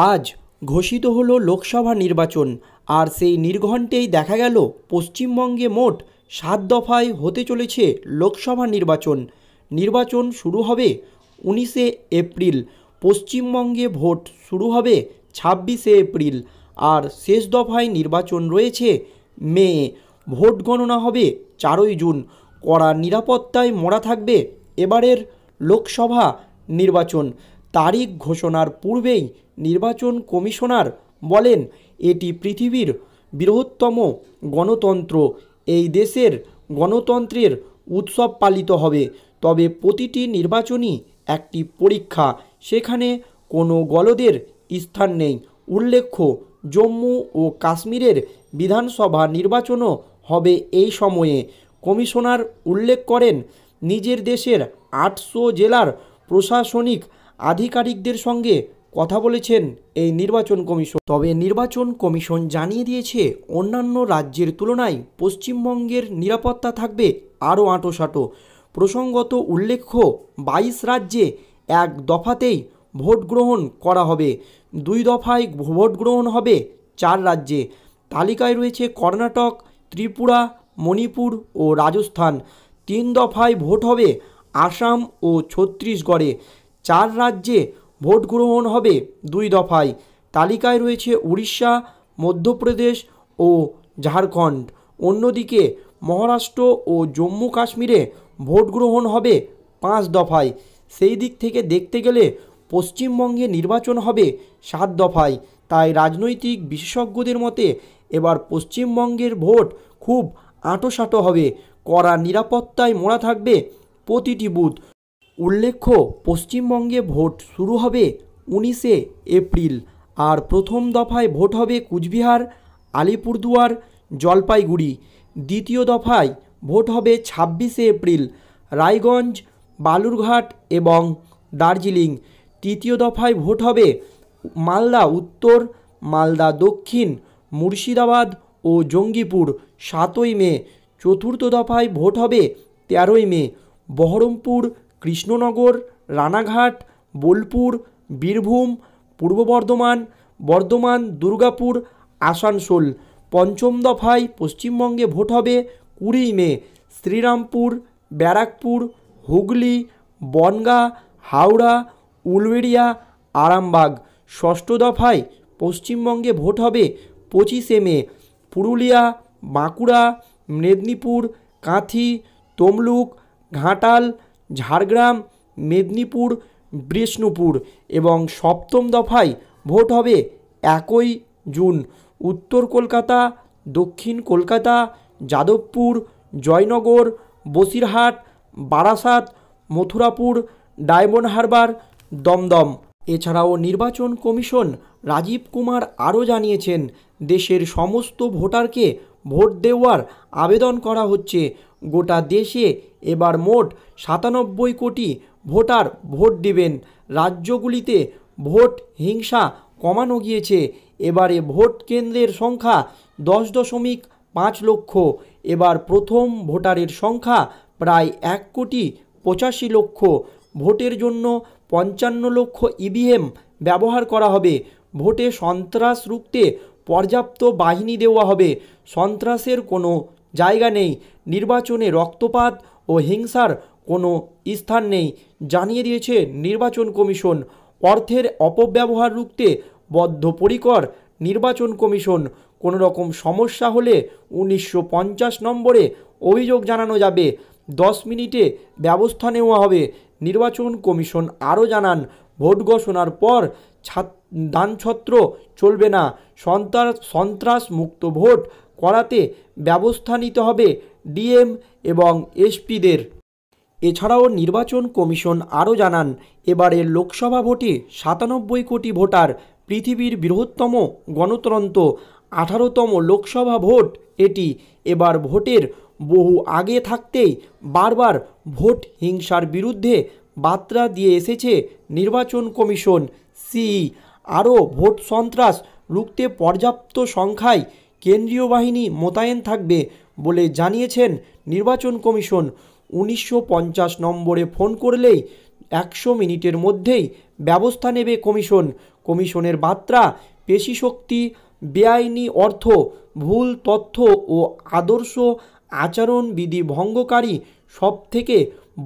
আজ ঘোষিত হলো লোকসভা নির্বাচন, আর সেই নির্ঘণ্টেই দেখা গেল পশ্চিমবঙ্গে মোট 7 দফায় হতে চলেছে লোকসভা নির্বাচন। নির্বাচন শুরু হবে 19শে এপ্রিল, পশ্চিমবঙ্গে ভোট শুরু হবে 26শে এপ্রিল, আর শেষ দফায় নির্বাচন রয়েছে মে। ভোট গণনা হবে 4ই জুন। কড়া নিরাপত্তায় মোড়া থাকবে এবারের লোকসভা নির্বাচন। তারিখ ঘোষণার পূর্বেই নির্বাচন কমিশনার বলেন, এটি পৃথিবীর বৃহত্তম গণতন্ত্র। এই দেশের গণতন্ত্রের উৎসব পালিত হবে, তবে প্রতিটি নির্বাচনই একটি পরীক্ষা, সেখানে কোনো গলদের স্থান নেই। উল্লেখ্য, জম্মু ও কাশ্মীরের বিধানসভা নির্বাচনও হবে এই সময়ে। কমিশনার উল্লেখ করেন, নিজের দেশের 800 জেলার প্রশাসনিক আধিকারিকদের সঙ্গে কথা বলেছেন এই নির্বাচন কমিশন। তবে নির্বাচন কমিশন জানিয়ে দিয়েছে, অন্যান্য রাজ্যের তুলনায় পশ্চিমবঙ্গের নিরাপত্তা থাকবে আরও আঁটোসাঁটো। প্রসঙ্গত উল্লেখ্য, 22 রাজ্যে এক দফাতেই ভোট গ্রহণ করা হবে। 2 দফায় ভোট গ্রহণ হবে 4 রাজ্যে। তালিকায় রয়েছে কর্ণাটক, ত্রিপুরা, মণিপুর ও রাজস্থান। 3 দফায় ভোট হবে আসাম ও ছত্তিশগড়ে। 4 রাজ্যে ভোট গ্রহণ হবে 2 দফায়। তালিকায় রয়েছে উড়িষ্যা, মধ্যপ্রদেশ ও ঝাড়খণ্ড। অন্যদিকে মহারাষ্ট্র ও জম্মু কাশ্মীরে ভোট গ্রহণ হবে 5 দফায়। সেই দিক থেকে দেখতে গেলে পশ্চিমবঙ্গে নির্বাচন হবে 7 দফায়। তাই রাজনৈতিক বিশেষজ্ঞদের মতে এবার পশ্চিমবঙ্গের ভোট খুব আঁটোসাঁটো হবে। কড়া নিরাপত্তায় মোড়া থাকবে প্রতিটি বুথ। উল্লেখ্য, পশ্চিমবঙ্গে ভোট শুরু হবে 19শে এপ্রিল, আর প্রথম দফায় ভোট হবে কুচবিহার, আলিপুরদুয়ার, জলপাইগুড়ি। দ্বিতীয় দফায় ভোট হবে 26শে এপ্রিল, রায়গঞ্জ, বালুরঘাট এবং দার্জিলিং। তৃতীয় দফায় ভোট হবে মালদা উত্তর, মালদা দক্ষিণ, মুর্শিদাবাদ ও জঙ্গিপুর 7ই মে। চতুর্থ দফায় ভোট হবে 13ই মে, বহরমপুর, কৃষ্ণনগর, রানাঘাট, বোলপুর, বীরভূম, পূর্ব বর্ধমান, বর্ধমান, দুর্গাপুর, আসানসোল। পঞ্চম দফায় পশ্চিমবঙ্গে ভোট হবে 20ই মে, শ্রীরামপুর, ব্যারাকপুর, হুগলি, বনগাঁ, হাওড়া, উলবেড়িয়া, আরামবাগ। ষষ্ঠ দফায় পশ্চিমবঙ্গে ভোট হবে 25শে মে, পুরুলিয়া, বাঁকুড়া, মেদিনীপুর, কাঁথি, তমলুক, ঘাটাল, ঝাড়গ্রাম, মেদিনীপুর, বিষ্ণুপুর। এবং সপ্তম দফায় ভোট হবে 1ই জুন, উত্তর কলকাতা, দক্ষিণ কলকাতা, যাদবপুর, জয়নগর, বসিরহাট, বারাসাত, মথুরাপুর, ডায়মন্ড হারবার, দমদম। এছাড়াও নির্বাচন কমিশন রাজীব কুমার আরও জানিয়েছেন, দেশের সমস্ত ভোটারকে ভোট দেওয়ার আবেদন করা হচ্ছে। গোটা দেশে এবার মোট 97 কোটি ভোটার ভোট দেবেন। রাজ্যগুলিতে ভোট হিংসা কমানো গিয়েছে। এবারে ভোট কেন্দ্রের সংখ্যা 10.5 লক্ষ। এবার প্রথম ভোটারের সংখ্যা প্রায় 1,85,00,000। ভোটের জন্য 55 লক্ষ ইভিএম ব্যবহার করা হবে। ভোটে সন্ত্রাস রুখতে পর্যাপ্ত বাহিনী দেওয়া হবে। সন্ত্রাসের কোনো জায়গা নেই। নির্বাচনে রক্তপাত ও হিংসার কোনো স্থান নেই, জানিয়ে দিয়েছে নির্বাচন কমিশন। অর্থের অপব্যবহার রুখতে বদ্ধপরিকর নির্বাচন কমিশন। কোনো রকম সমস্যা হলে 1950 নম্বরে অভিযোগ জানানো যাবে। 10 মিনিটে ব্যবস্থা নেওয়া হবে। নির্বাচন কমিশন আরও জানান, ভোট ঘোষণার পর দানছত্র চলবে না। সন্ত্রাস মুক্ত ভোট করাতে ব্যবস্থা নিতে হবে ডিএম এবং এসপিদের। এছাড়াও নির্বাচন কমিশন আরও জানান, এবারের লোকসভা ভোটে 97 কোটি ভোটার। পৃথিবীর বৃহত্তম গণতন্ত্র, 18তম লোকসভা ভোট এটি। এবার ভোটের বহু আগে থাকতেই বারবার ভোট হিংসার বিরুদ্ধে বার্তা দিয়ে এসেছে নির্বাচন কমিশন। আরও ভোট সন্ত্রাস রুখতে পর্যাপ্ত সংখ্যায় কেন্দ্রীয় বাহিনী মোতায়েন থাকবে বলে জানিয়েছেন নির্বাচন কমিশন। 1950 নম্বরে ফোন করলেই 100 মিনিটের মধ্যেই ব্যবস্থা নেবে কমিশন। কমিশনের বার্তা, পেশিশক্তি, বেআইনি অর্থ, ভুল তথ্য ও আদর্শ আচরণবিধি ভঙ্গকারী সবথেকে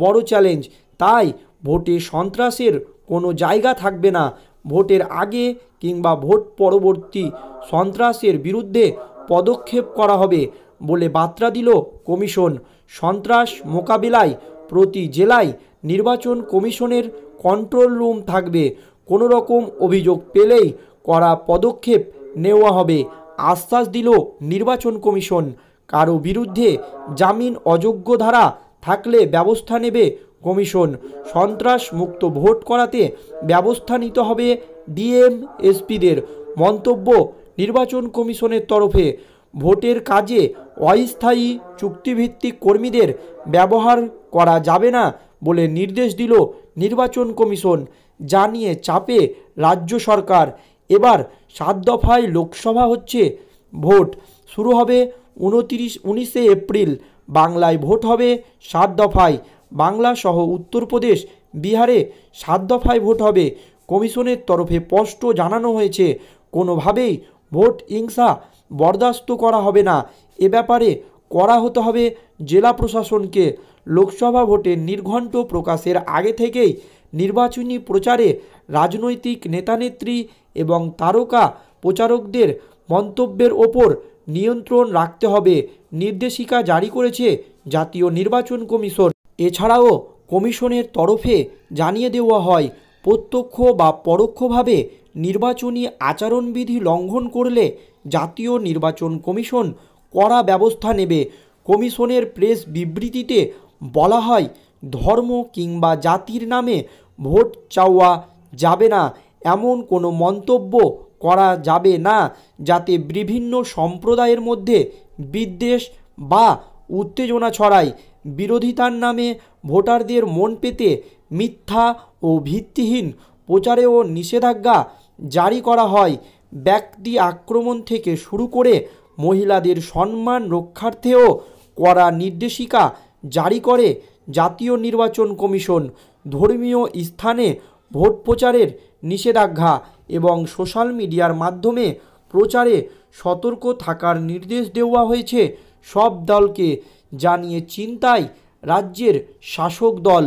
বড় চ্যালেঞ্জ। তাই ভোটে সন্ত্রাসের কোনো জায়গা থাকবে না। ভোটের আগে কিংবা ভোট পরবর্তী সন্ত্রাসের বিরুদ্ধে পদক্ষেপ করা হবে বলে বার্তা দিল কমিশন। সন্ত্রাস মোকাবিলায় প্রতি জেলায় নির্বাচন কমিশনের কন্ট্রোল রুম থাকবে। কোনো রকম অভিযোগ পেলেই কড়া পদক্ষেপ নেওয়া হবে আশ্বাস দিল নির্বাচন কমিশন। কারো বিরুদ্ধে জামিন অযোগ্য ধারা থাকলে ব্যবস্থা নেবে কমিশন। সন্ত্রাস মুক্ত ভোট করাতে ব্যবস্থা নিতে হবে ডিএম এসপিদের। মন্তব্য নির্বাচন কমিশনের তরফে। ভোটের কাজে অস্থায়ী চুক্তিভিত্তিক কর্মীদের ব্যবহার করা যাবে না বলে নির্দেশ দিল নির্বাচন কমিশন। জানিয়ে চাপে রাজ্য সরকার। এবার 7 দফায় লোকসভা হচ্ছে ভোট শুরু হবে 19শে এপ্রিল। বাংলায় ভোট হবে 7 দফায়। বাংলা সহ উত্তরপ্রদেশ, বিহারে 7 দফায় ভোট হবে। কমিশনের তরফে স্পষ্ট জানানো হয়েছে, কোনোভাবেই ভোট হিংসা বরদাস্ত করা হবে না। এ ব্যাপারে করা হতে হবে জেলা প্রশাসনকে। লোকসভা ভোটের নির্ঘণ্ট প্রকাশের আগে থেকেই নির্বাচনী প্রচারে রাজনৈতিক নেতানেত্রী এবং তারকা প্রচারকদের মন্তব্যের ওপর নিয়ন্ত্রণ রাখতে হবে নির্দেশিকা জারি করেছে জাতীয় নির্বাচন কমিশন। এছাড়াও কমিশনের তরফে জানিয়ে দেওয়া হয়, প্রত্যক্ষ বা পরোক্ষভাবে নির্বাচনী আচরণবিধি লঙ্ঘন করলে জাতীয় নির্বাচন কমিশন কড়া ব্যবস্থা নেবে। কমিশনের প্রেস বিবৃতিতে বলা হয়, ধর্ম কিংবা জাতির নামে ভোট চাওয়া যাবে না, এমন কোনো মন্তব্য করা যাবে না যাতে বিভিন্ন সম্প্রদায়ের মধ্যে বিদ্বেষ বা উত্তেজনা ছড়ায়। বিরোধিতার নামে ভোটারদের মন পেতে মিথ্যা ও ভিত্তিহীন প্রচারেও নিষেধাজ্ঞা জারি করা হয়। ব্যক্তি আক্রমণ থেকে শুরু করে মহিলাদের সম্মান রক্ষার্থেও কড়া নির্দেশিকা জারি করে জাতীয় নির্বাচন কমিশন। ধর্মীয় স্থানে ভোট প্রচারের নিষেধাজ্ঞা এবং সোশ্যাল মিডিয়ার মাধ্যমে প্রচারে সতর্ক থাকার নির্দেশ দেওয়া হয়েছে সব দলকে। জানিয়ে চিন্তায় রাজ্যের শাসক দল।